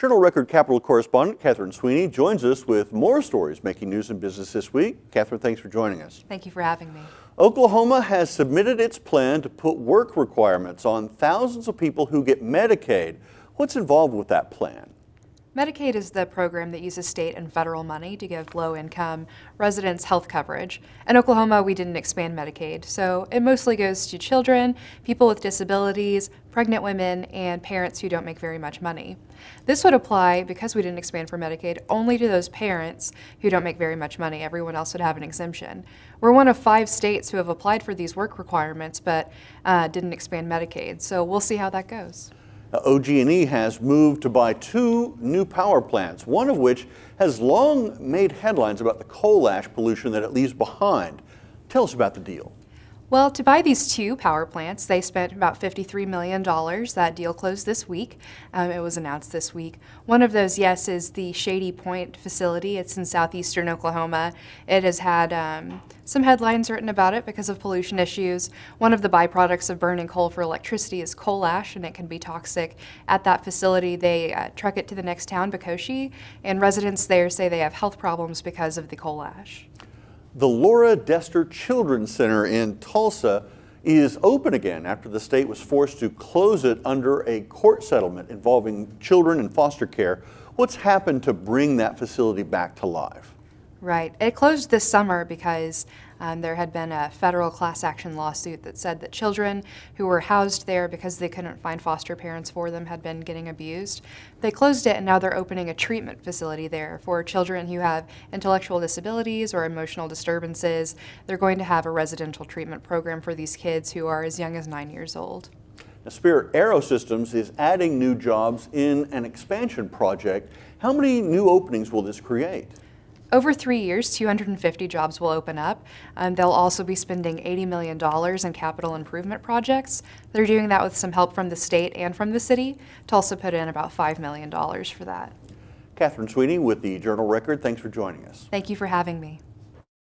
Journal Record Capital correspondent Catherine Sweeney joins us with more stories making news in business this week. Catherine, thanks for joining us. Thank you for having me. Oklahoma has submitted its plan to put work requirements on thousands of people who get Medicaid. What's involved with that plan? Medicaid is the program that uses state and federal money to give low-income residents health coverage. In Oklahoma, we didn't expand Medicaid, so it mostly goes to children, people with disabilities, pregnant women, and parents who don't make very much money. This would apply, because we didn't expand for Medicaid, only to those parents who don't make very much money. Everyone else would have an exemption. We're one of 5 states who have applied for these work requirements, but didn't expand Medicaid, so we'll see how that goes. OG&E has moved to buy 2 new power plants, one of which has long made headlines about the coal ash pollution that it leaves behind. Tell us about the deal. Well, to buy these 2 power plants, they spent about $53 million. That deal closed this week. It was announced this week. One of those, yes, is the Shady Point facility. It's in southeastern Oklahoma. It has had some headlines written about it because of pollution issues. One of the byproducts of burning coal for electricity is coal ash, and it can be toxic. At that facility, they truck it to the next town, Bacoshi, and residents there say they have health problems because of the coal ash. The Laura Dester Children's Center in Tulsa is open again after the state was forced to close it under a court settlement involving children in foster care. What's happened to bring that facility back to life? Right. It closed this summer because there had been a federal class action lawsuit that said that children who were housed there because they couldn't find foster parents for them had been getting abused. They closed it, and now they're opening a treatment facility there for children who have intellectual disabilities or emotional disturbances. They're going to have a residential treatment program for these kids who are as young as 9 years old. Now, Spirit AeroSystems is adding new jobs in an expansion project. How many new openings will this create? Over 3 years, 250 jobs will open up. They'll also be spending $80 million in capital improvement projects. They're doing that with some help from the state and from the city. Tulsa put in about $5 million for that. Catherine Sweeney with the Journal Record, thanks for joining us. Thank you for having me.